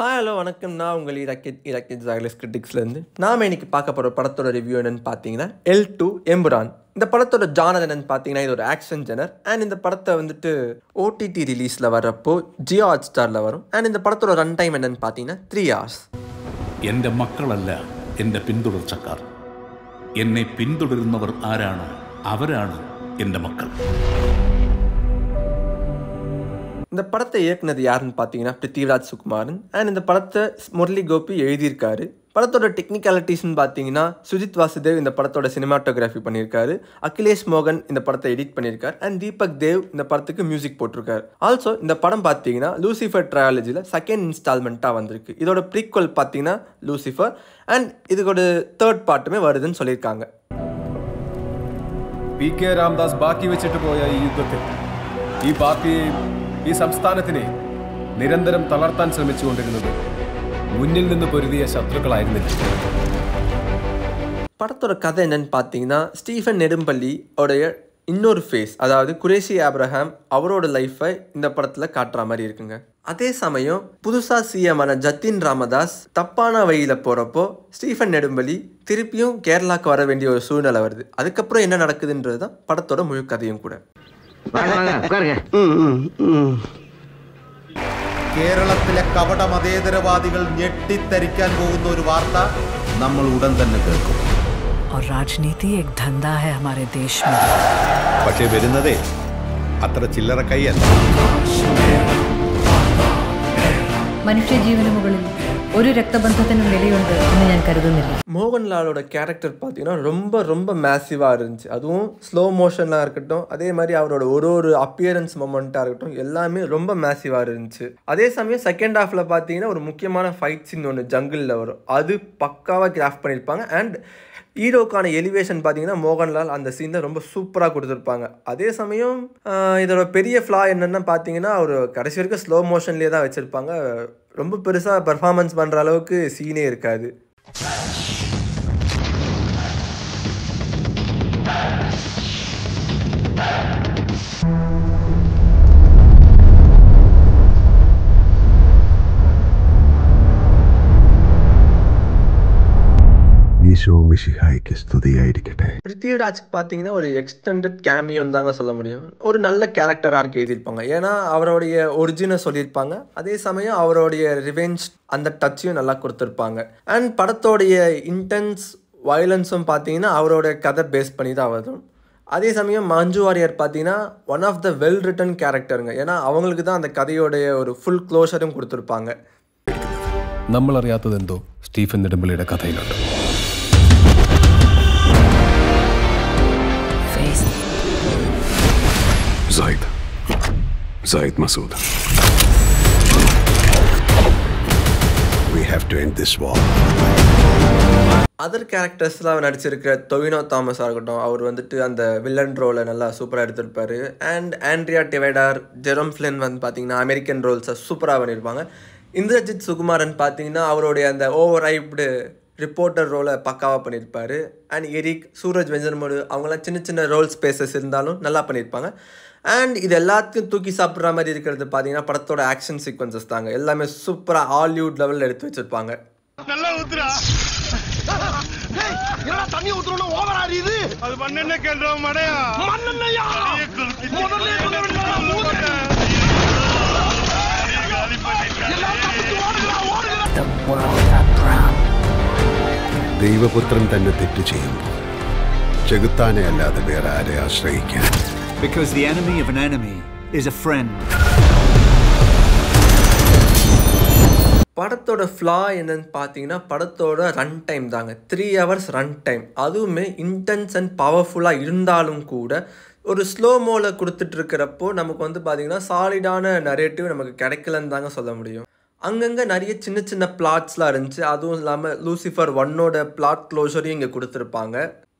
Hi hello வணக்கம். நான் உங்கள் இலக்கிய ஜாகலிஸ் கிரிட்டிக்ஸ்லேருந்து நாம் இன்னைக்கு பார்க்க போகிற படத்தோட ரிவ்யூ என்னென்னு பார்த்தீங்கன்னா L2 எம்புரான். இந்த படத்தோட ஜானர் என்னென்னு பார்த்தீங்கன்னா இது ஒரு ஆக்ஷன் ஜெனர். அண்ட் இந்த படத்தை வந்துட்டு ஓடிடி ரிலீஸில் வரப்போ ஜியோ ஹாட்ஸ்டாரில் வரும். அண்ட் இந்த படத்தோட ரன் டைம் என்னென்னு பார்த்தீங்கன்னா 3 hours. എൻ്റെ മക്കളല്ല എൻ്റെ പിന്തുടർച്ചക്കാർ. എന്നെ പിന്തുടരുന്നവർ ആരാണ്? അവരാണ് എൻ്റെ മക്കൾ. இந்த படத்தை இயக்குனது யாருன்னு பார்த்தீங்கன்னா பிருத்திவிராஜ் சுகுமாரன். அண்ட் இந்த படத்தை முரளி கோபி எழுதியிருக்காரு. படத்தோட டெக்னிக்காலிட்டிஸ்ன்னு பார்த்தீங்கன்னா சுஜித் வாசுதேவ் இந்த படத்தோட சினிமாட்டோகிராஃபி பண்ணியிருக்காரு. அகிலேஷ் மோகன் இந்த படத்தை எடிட் பண்ணியிருக்காரு. அண்ட் தீபக் தேவ் இந்த படத்துக்கு மியூசிக் போட்டிருக்காரு. ஆல்சோ இந்த படம் பார்த்தீங்கன்னா லூசிஃபர் ட்ரையாலஜியில் செகண்ட் இன்ஸ்டால்மெண்ட்டாக வந்திருக்கு. இதோட ப்ரீக்வல் பார்த்தீங்கன்னா லூசிஃபர். அண்ட் இதுக்கோட தேர்ட் பார்ட்டுமே வருதுன்னு சொல்லியிருக்காங்க. PK രാംദാസ് ബാക്കി വെച്ചിട്ട് പോയ ഈ യുദ്ധത്തിൽ ഈ പാർട്ടിയെയും ഈ സംസ്ഥാനത്തിനെ നിരന്തരം തളർത്താൻ ശ്രമിച്ചുകൊണ്ടിരുന്നത് മുന്നിൽ നിന്ന് പൊരുതിയ ശത്രുക്കളായിരുന്നില്ല. படத்தோட கதை என்னன்னு பார்த்தீங்கன்னா ஸ்டீஃபன் நெடும்பள்ளி உடைய இன்னொரு ஃபேஸ், அதாவது குரேஷி ஆப்ரஹாம் அவரோட லைஃப்பை இந்த படத்தில் காட்டுற மாதிரி இருக்குங்க. அதே சமயம் புதுசாக சிஎமான ஜத்தின் ராமதாஸ் தப்பான வழியில் போகிறப்போ ஸ்டீஃபன் நெடும்பள்ளி திருப்பியும் கேரளாவுக்கு வர வேண்டிய ஒரு சூழ்நிலை வருது. அதுக்கப்புறம் என்ன நடக்குதுன்றது தான் படத்தோட முழு கதையும் கூட. കേരളത്തിലെ കപട മതേതരവാദികൾ ഞെട്ടിത്തരിക്കാൻ പോകുന്ന ഒരു വാർത്ത നമ്മൾ ഉടൻ തന്നെ കേൾക്കും. और राजनीति एक धंधा है हमारे देश में. പക്ഷേ വരുന്നതേ അത്ര ചില്ലറ കൈയല്ല. മനുഷ്യജീവന് മുകളിൽ ഒരു രക്തബന്ധത്തിനും വിലയുണ്ട് എന്ന് ഞാൻ കരുതുന്നില്ല. மோகன்லாலோட கேரக்டர் பார்த்தீங்கன்னா ரொம்ப ரொம்ப மேசிவாக இருந்துச்சு. அதுவும் ஸ்லோ மோஷனாக இருக்கட்டும், அதே மாதிரி அவரோட ஒரு அப்பியரன்ஸ் மொமெண்ட்டாக இருக்கட்டும், எல்லாமே ரொம்ப மேசிவாக இருந்துச்சு. அதே சமயம் செகண்ட் ஹாஃபில் பார்த்தீங்கன்னா ஒரு முக்கியமான ஃபைட் சீன் ஒன்று ஜங்கிளில் வரும். அது பக்காவாக கிராஃப்ட் பண்ணியிருப்பாங்க. அண்ட் ஹீரோக்கான எலிவேஷன் பார்த்தீங்கன்னா மோகன்லால் அந்த சீனில் ரொம்ப சூப்பராக கொடுத்துருப்பாங்க. அதே சமயம் இதோட பெரிய ஃப்ளா என்னென்னா பார்த்தீங்கன்னா அவர் கடைசி வரைக்கும் ஸ்லோ மோஷன்லேயே தான் வச்சுருப்பாங்க. ரொம்ப பெருசாக பர்ஃபார்மன்ஸ் பண்ணுற அளவுக்கு சீனே இருக்காது. பிருத்திவிராஜ்க்கு பார்த்தீங்கன்னா ஒரு எக்ஸ்டெண்டட் கேமியோன்னு தாங்க சொல்ல முடியும். ஒரு நல்ல கேரக்டர் ஆர்க் எழுதியிருப்பாங்க. ஏன்னா அவருடைய ஒரிஜினை சொல்லியிருப்பாங்க. அதே சமயம் அவருடைய ரிவெஞ்ச் அந்த டச்சையும் நல்லா கொடுத்துருப்பாங்க. அண்ட் படத்தோடைய இன்டென்ஸ் வயலன்ஸும் பார்த்தீங்கன்னா அவரோட கதை பேஸ் பண்ணி தான் வரும். அதே சமயம் மஞ்சு வாரியர் பார்த்தீங்கன்னா one of the well written கேரக்டருங்க. ஏன்னா அவங்களுக்கு தான் அந்த கதையோடைய ஒரு ஃபுல் க்ளோஷரும் கொடுத்துருப்பாங்க. നമ്മൾ അറിയാത്തതെന്തോ സ്റ്റീഫൻ നെടുമ്പള്ളിയുടെ കഥയിലുണ്ട്. Zaid Masood. We have to end this war. Other கேரக்டர்ஸ்லாம் நடிச்சிருக்கிற டொவினோ தாமஸாக இருக்கட்டும், அவர் வந்துட்டு அந்த வில்லன் ரோலை நல்லா சூப்பராக எடுத்திருப்பார். And Andrea Tivadar, Jerome Flynn வந்து பார்த்தீங்கன்னா அமெரிக்கன் ரோல்ஸை சூப்பராக பண்ணியிருப்பாங்க. இந்திரஜித் சுகுமாரன் பார்த்தீங்கன்னா அவருடைய அந்த ஓவர் ஹைப்டு ரிப்போர்ட்டர் ரோலை பக்காவாக பண்ணியிருப்பார். அண்ட் எரிக், சூரஜ் வெஞ்சர்மோடு அவங்களாம் சின்ன சின்ன ரோல் ஸ்பேசஸ் இருந்தாலும் நல்லா பண்ணியிருப்பாங்க. அண்ட் இது எல்லாத்தையும் தூக்கி சாப்பிட்ற மாதிரி இருக்கிறது பார்த்தீங்கன்னா படத்தோட ஆக்ஷன் சீக்வன்சஸ் தாங்க. எல்லாமே சூப்பராக ஹாலிவுட் லெவலில் எடுத்து வச்சுருப்பாங்க. ദൈവപുത്രൻ തന്നെ തെറ്റ് ചെയ്യുമ്പോൾ ചെകുത്താനെ അല്ലാതെ വേറെ ആരെ ആശ്രയിക്കാൻ? Because the enemy of an enemy is a friend. படத்தோட ஃப்ளா என்னன்னு பார்த்தீங்கன்னா படத்தோட ரன் டைம் தாங்க. 3 hours ரன் டைம். அதுவுமே இன்டென்ஸ் அண்ட் பவர்ஃபுல்லாக இருந்தாலும் கூட ஒரு ஸ்லோ மோவில் கொடுத்துட்டு இருக்கிறப்போ நமக்கு வந்து பார்த்தீங்கன்னா சாலிடான நரேட்டிவ் நமக்கு கிடைக்கலன்னு தாங்க சொல்ல முடியும். அங்கங்கே நிறைய சின்ன சின்ன பிளாட்ஸ்லாம் இருந்துச்சு. அதுவும் இல்லாமல் லூசிஃபர் 1ஓட பிளாட் க்ளோஷரையும் இங்கே கொடுத்துருப்பாங்க.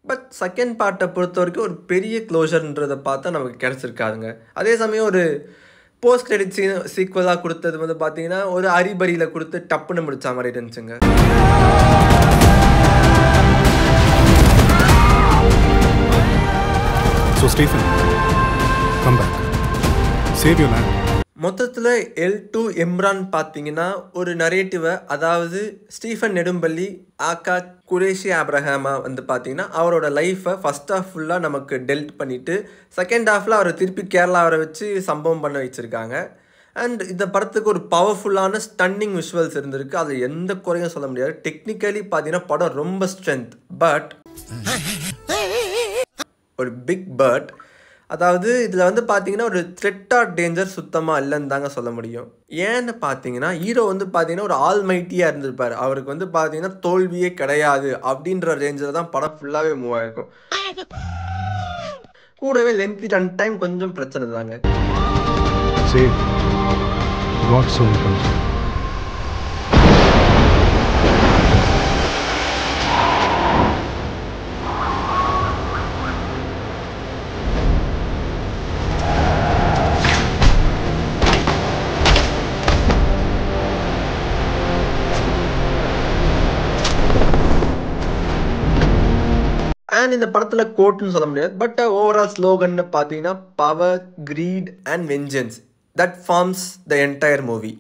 பட் செகண்ட் பார்ட்டை பொறுத்த வரைக்கும் ஒரு பெரிய க்ளோஷர்ன்றதை பார்த்தா நமக்கு கிடச்சிருக்காதுங்க. அதே சமயம் ஒரு போஸ்ட் கிரெடிட் சீக்வலாக கொடுத்தது வந்து பார்த்தீங்கன்னா ஒரு அரிபரியில் கொடுத்து டப்புன்னு முடிச்ச மாதிரி இருந்துச்சுங்க. So Stephen, come back. Save your land. மொத்தத்தில் L2 எம்ரான் பார்த்தீங்கன்னா ஒரு நரேட்டிவை, அதாவது ஸ்டீஃபன் நெடும்பள்ளி ஆக்கா குரேஷி ஆப்ரஹாமா வந்து பார்த்தீங்கன்னா அவரோட லைஃப்பை ஃபஸ்ட் ஹாஃப் ஃபுல்லாக நமக்கு டெல்ட் பண்ணிவிட்டு செகண்ட் ஹாஃபில் அவரை திருப்பி கேரளாவை வச்சு சம்பவம் பண்ண வச்சுருக்காங்க. அண்ட் இந்த படத்துக்கு ஒரு பவர்ஃபுல்லான ஸ்டன்னிங் விஷுவல்ஸ் இருந்திருக்கு. அது எந்த குறையும் சொல்ல முடியாது. டெக்னிக்கலி பார்த்தீங்கன்னா படம் ரொம்ப ஸ்ட்ரென்த். பட் ஒரு பிக் பட், அதாவது இதில் வந்து பார்த்தீங்கன்னா ஒரு த்ரெட் ஆர் டேஞ்சர் சுத்தமாக இல்லைன்னு தாங்க சொல்ல முடியும். ஏன்னு பார்த்தீங்கன்னா ஹீரோ வந்து பார்த்தீங்கன்னா ஒரு ஆல்மைட்டியாக இருந்திருப்பார். அவருக்கு வந்து பார்த்தீங்கன்னா தோல்வியே கிடையாது அப்படின்ற ரேஞ்சில் தான் படம் ஃபுல்லாகவே மூவ் ஆகிருக்கும். கூடவே லென்த்தி ரன் டைம் கொஞ்சம் பிரச்சனை தாங்க. அண்ட் இந்த படத்தில் கோட்னு சொல்ல முடியாது. பட் ஓவரால் ஸ்லோகன்னு பார்த்தீங்கன்னா power, greed and vengeance that forms the entire movie.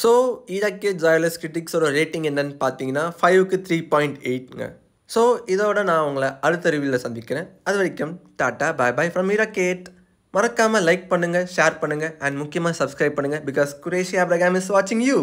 So இதற்கு ஜாய்லஸ் கிரிட்டிக்ஸோட ரேட்டிங் என்னன்னு பார்த்தீங்கன்னா 5க்கு 3.8ங்க. ஸோ இதோட நான் உங்களை அடுத்த ரிவ்யூவில் சந்திக்கிறேன். அது வரைக்கும் டாட்டா பாய் பாய் ஃப்ரம் மீராகேட். மறக்காமல் லைக் பண்ணுங்கள், ஷேர் பண்ணுங்கள் அண்ட் முக்கியமாக சப்ஸ்கிரைப் பண்ணுங்கள். பிகாஸ் குரேஷி ஆப்ரஹாம் இஸ் வாட்சிங் யூ.